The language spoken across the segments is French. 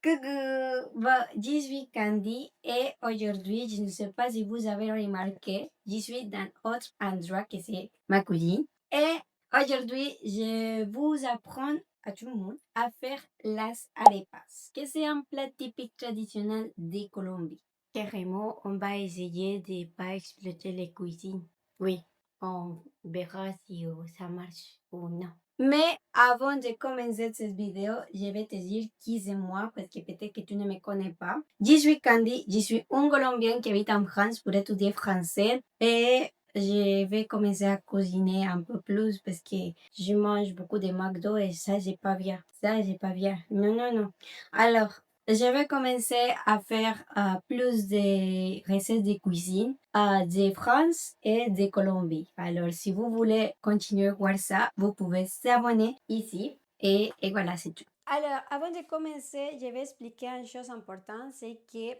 Coucou, bon, je suis Candy et aujourd'hui, je ne sais pas si vous avez remarqué, je suis dans autre endroit que c'est ma cuisine. Et aujourd'hui, je vous apprends à tout le monde à faire las arepas, que c'est un plat typique traditionnel de Colombie. Carrément, on va essayer de pas exploiter les cuisines. Oui, on verra si ça marche ou non. Mais avant de commencer cette vidéo, je vais te dire qui c'est moi parce que peut-être que tu ne me connais pas. Je suis Candy, je suis une Colombienne qui habite en France pour étudier français et je vais commencer à cuisiner un peu plus parce que je mange beaucoup de McDo et ça, j'ai pas bien. Ça, j'ai pas bien. Non, non, non. Alors, je vais commencer à faire plus de recettes de cuisine de France et de Colombie. Alors, si vous voulez continuer à voir ça, vous pouvez s'abonner ici. Et voilà, c'est tout. Alors, avant de commencer, je vais expliquer une chose importante, c'est que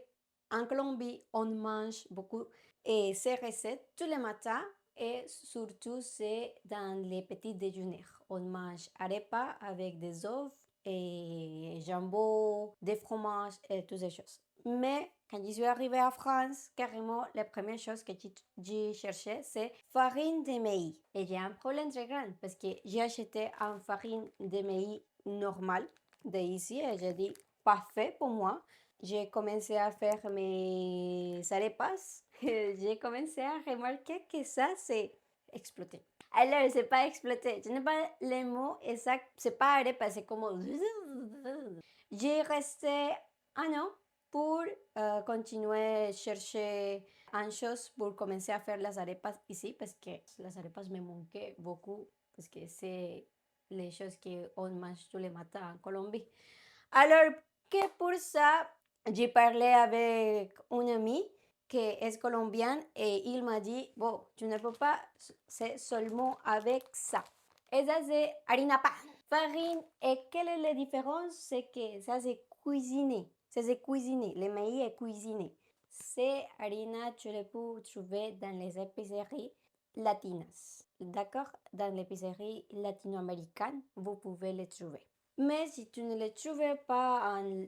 en Colombie, on mange beaucoup ces recettes tous les matins et surtout c'est dans les petits déjeuners. On mange arepa avec des œufs et jambon, des fromages et toutes ces choses. Mais quand je suis arrivée à France, carrément, la première chose que j'ai cherché, c'est farine de maïs. Et j'ai un problème très grand parce que j'ai acheté une farine de maïs normale d'ici et j'ai dit, parfait pour moi. J'ai commencé à faire mes arepas. J'ai commencé à remarquer que ça, c'est exploté. Alors, c'est pas exploté. Je n'ai pas les mots exacts. C'est pas arepa, c'est comme... J'ai resté un an pour continuer à chercher une chose pour commencer à faire las arepas ici parce que las arepas me manquaient beaucoup parce que c'est les choses qu'on mange tous les matins en Colombie. Alors que pour ça, j'ai parlé avec un ami qui est colombienne et il m'a dit, bon, tu ne peux pas, c'est seulement avec ça. Et ça, c'est harina pan, farine. Et quelle est la différence? C'est que ça, c'est cuisiné. Ça, c'est cuisiné. Le maïs est cuisiné. C'est harina, tu le peux trouver dans les épiceries latinas. D'accord? Dans l'épicerie latino-américaine, vous pouvez les trouver. Mais si tu ne les trouves pas en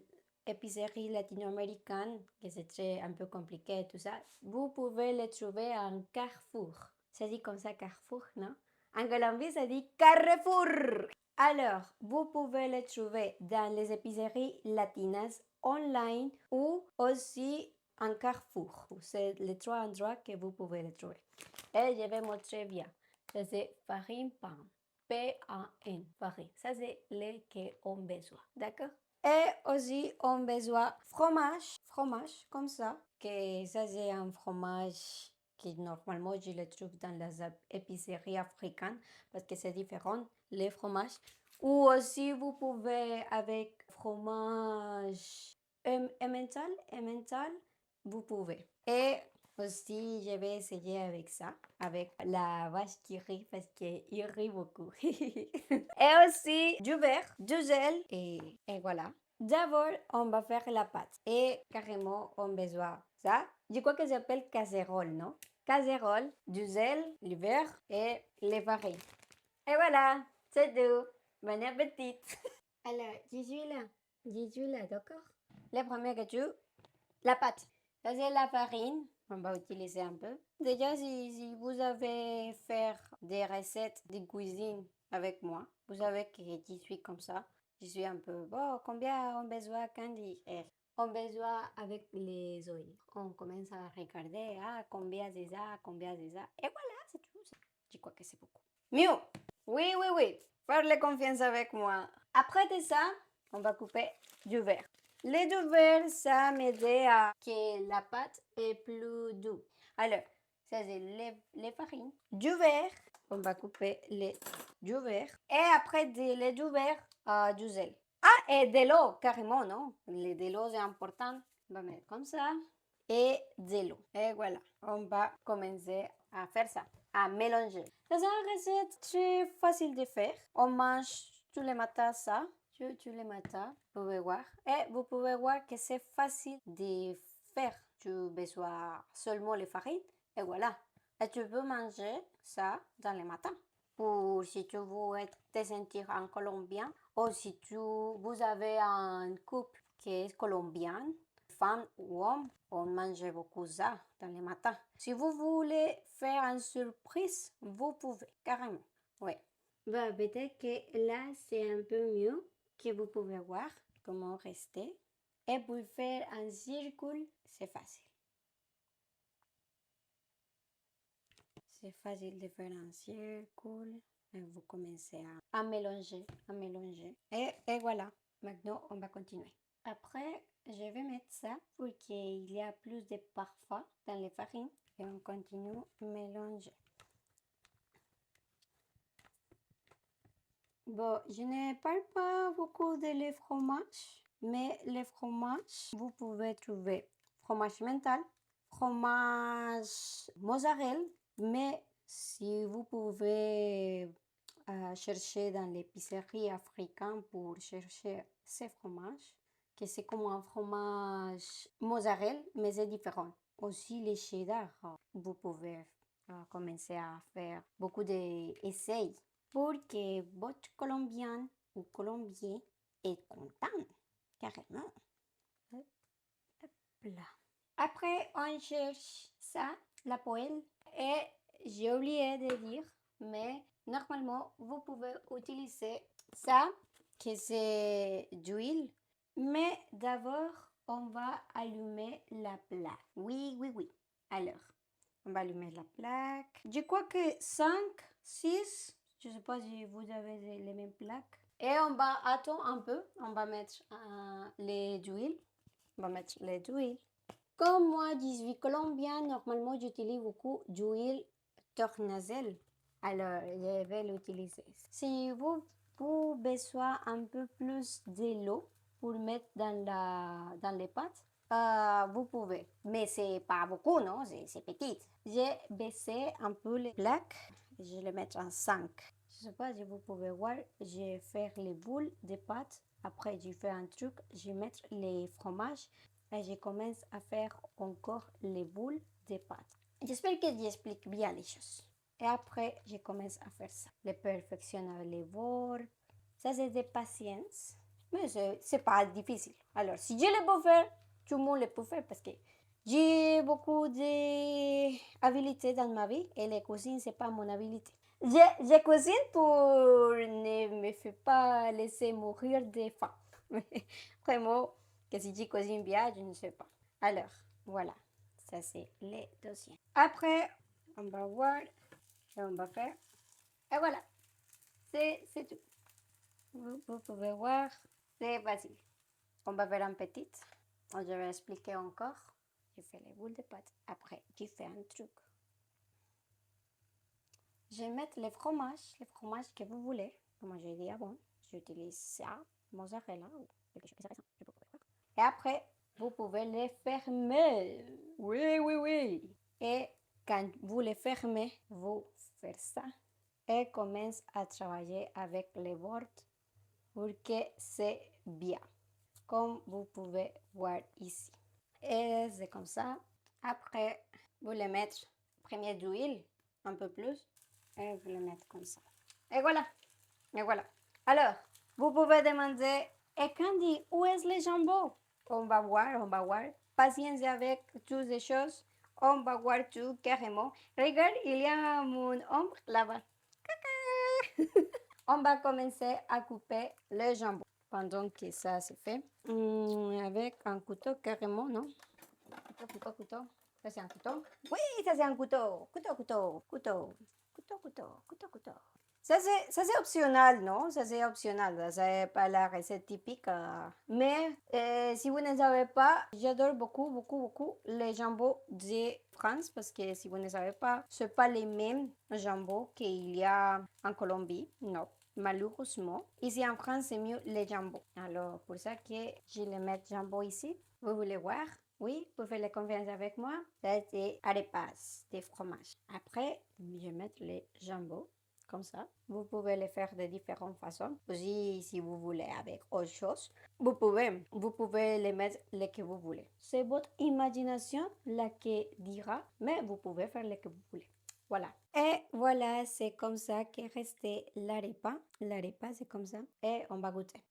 épicerie latino-américaine, que c'est un peu compliqué et tout ça, vous pouvez les trouver en Carrefour. Ça dit comme ça Carrefour, non? En Colombie, ça dit Carrefour. Alors, vous pouvez les trouver dans les épiceries latinas online ou aussi en Carrefour. C'est les trois endroits que vous pouvez les trouver. Et je vais montrer bien. Ça, c'est farine pan. P-A-N, farine. Ça, c'est le qu'on a besoin. D'accord? Et aussi, on a besoin fromage comme ça. Que ça, c'est un fromage que normalement, je le trouve dans les épiceries africaines parce que c'est différent, les fromages. Ou aussi, vous pouvez avec fromage emmental, vous pouvez. Et aussi, je vais essayer avec ça, avec la vache qui rit parce qu'il rit beaucoup. Et aussi du beurre, du sel et voilà. D'abord, on va faire la pâte. Et carrément, on a besoin de ça. Je crois que ça s'appelle casserole, non? Casserole, du sel, du beurre et les farines. Et voilà, c'est tout. Bon appétit. Alors, je suis là, d'accord? Le premier que tu, la pâte. Ça, c'est la farine. On va utiliser un peu. Déjà, si vous avez fait des recettes de cuisine avec moi, vous savez que je suis comme ça. Je suis un peu, bon, combien on a besoin, Candy? On a besoin avec les oeufs. On commence à regarder, combien c'est ça, combien c'est ça. Et voilà, c'est tout. Je crois que c'est beaucoup. Mieux. Oui, oui, oui. Parlez confiance avec moi. Après de ça, on va couper du verre. Les deux verres, ça m'aide à que la pâte est plus douce. Alors, ça c'est les farines. Du verre, on va couper les du verre. Et après les deux verres, du sel. Ah, et de l'eau, carrément, non? De l'eau, c'est important. On va mettre comme ça. Et de l'eau. Et voilà, on va commencer à faire ça, à mélanger. C'est une recette très facile de faire. On mange tous les matins ça. Tous les matins, vous pouvez voir. Et vous pouvez voir que c'est facile de faire. Tu as besoin seulement les farines. Et voilà. Et tu peux manger ça dans les matins. Ou si tu veux te sentir en colombien. Ou si vous avez une coupe qui est colombienne. Femme ou homme, on mange beaucoup ça dans les matins. Si vous voulez faire une surprise, vous pouvez, carrément. Oui. Bah, peut-être que là, c'est un peu mieux, que vous pouvez voir comment rester. Et pour faire un cercle, c'est facile. C'est facile de faire un cercle. Et vous commencez à mélanger, à mélanger. Et voilà, maintenant, on va continuer. Après, je vais mettre ça pour qu'il y ait plus de parfum dans les farines. Et on continue à mélanger. Bon, je ne parle pas beaucoup de les fromages, mais les fromages, vous pouvez trouver fromage mental, fromage mozzarella, mais si vous pouvez chercher dans l'épicerie africaine pour chercher ces fromages, que c'est comme un fromage mozzarella, mais c'est différent. Aussi les cheddar, vous pouvez commencer à faire beaucoup d'essais pour que votre Colombien ou Colombien est content, carrément. Hop là. Après, on cherche ça, la poêle, et j'ai oublié de dire, mais normalement, vous pouvez utiliser ça, que c'est d'huile, mais d'abord, on va allumer la plaque. Oui, oui, oui. Alors, on va allumer la plaque. Je crois que 5, 6, je ne sais pas si vous avez les mêmes plaques. Et on va attendre un peu, on va mettre les d'huile. On va mettre les d'huile. Comme moi, je suis colombienne, normalement, j'utilise beaucoup d'huile tournesol. Alors, je vais l'utiliser. Si vous avez besoin un peu plus de l'eau pour mettre dans les pâtes, vous pouvez. Mais c'est pas beaucoup, non? C'est petit. J'ai baissé un peu les plaques. Je vais les mettre en 5. Je sais pas si vous pouvez voir. Je vais faire les boules de pâtes. Après, je fais un truc. Je vais mettre les fromages. Et je commence à faire encore les boules de pâtes. J'espère que j'explique bien les choses. Et après, je commence à faire ça. Le perfectionner les bords. Ça, c'est de patience. Mais c'est pas difficile. Alors, si je le peux faire, tout le monde le peut faire parce que j'ai beaucoup d'habilités dans ma vie et la cuisine, c'est pas mon habilité. Je cuisine pour ne me faire pas laisser mourir de faim. Vraiment, que si je cuisine bien, je ne sais pas. Alors, voilà. Ça, c'est les deuxièmes. Après, on va voir et on va faire. Et voilà. C'est tout. Vous pouvez voir, c'est facile. On va faire un petit. Je vais expliquer encore. Je fais les boules de pâte. Après, je fais un truc. Je vais mettre les fromages que vous voulez. Comme j'ai dit avant, j'utilise ça, mozzarella ou quelque chose comme ça. Et après, vous pouvez les fermer. Oui, oui, oui. Et quand vous les fermez, vous faites ça et commence à travailler avec les bords pour que c'est bien, comme vous pouvez voir ici. Et c'est comme ça. Après, vous les mettez premier d'huile, un peu plus, et vous les mettez comme ça. Et voilà. Et voilà. Alors, vous pouvez demander, et Candy, où est le jambon? On va voir, on va voir. Patience avec toutes les choses. On va voir tout carrément. Regarde, il y a mon ombre là-bas. On va commencer à couper le jambon. Pendant que ça se fait, avec un couteau carrément, non? Couteau. Ça c'est un couteau. Oui, ça c'est un couteau. Couteau. Ça c'est optionnel, non? Ça c'est optionnel. Ça n'est pas la recette typique. Mais si vous ne savez pas, j'adore beaucoup les jambons de France parce que si vous ne savez pas, ce pas les mêmes jambons qu'il y a en Colombie. Non. Malheureusement, ici en France, c'est mieux les jambons. Alors, pour ça que je vais mettre jambon ici. Vous voulez voir? Oui, vous faites la confiance avec moi. Ça, c'est arepas de fromage. Après, je vais mettre les jambons comme ça. Vous pouvez les faire de différentes façons. Aussi, si vous voulez avec autre chose, vous pouvez les mettre les que vous voulez. C'est votre imagination la qui dira, mais vous pouvez faire les que vous voulez. Voilà. Et voilà, c'est comme ça qu'est resté l'arepa. L'arepa, c'est comme ça. Et on va goûter.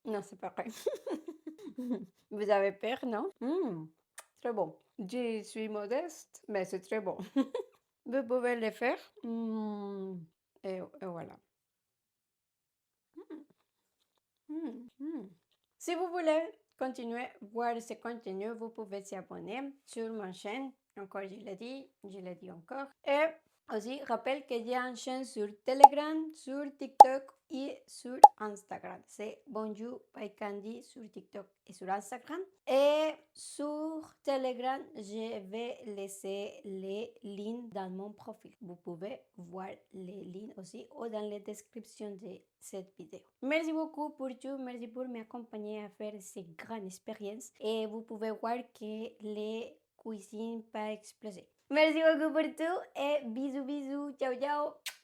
Non, c'est pas vrai. Vous avez peur, non? Très bon. Je suis modeste, mais c'est très bon. Vous pouvez le faire. Et voilà. Mm, mm. Si vous voulez continuer à voir ce contenu, vous pouvez vous abonner sur ma chaîne. Encore, je l'ai dit encore. Et aussi, rappelle qu'il y a une chaîne sur Telegram, sur TikTok et sur Instagram. C'est Bonjour by Candy sur TikTok et sur Instagram. Et sur Telegram, je vais laisser les liens dans mon profil. Vous pouvez voir les liens aussi ou dans les descriptions de cette vidéo. Merci beaucoup pour tout. Merci pour m'accompagner à faire cette grande expérience. Et vous pouvez voir que les cuisines pas exploser. Merci beaucoup pour tout et bisous bisous. Ciao ciao.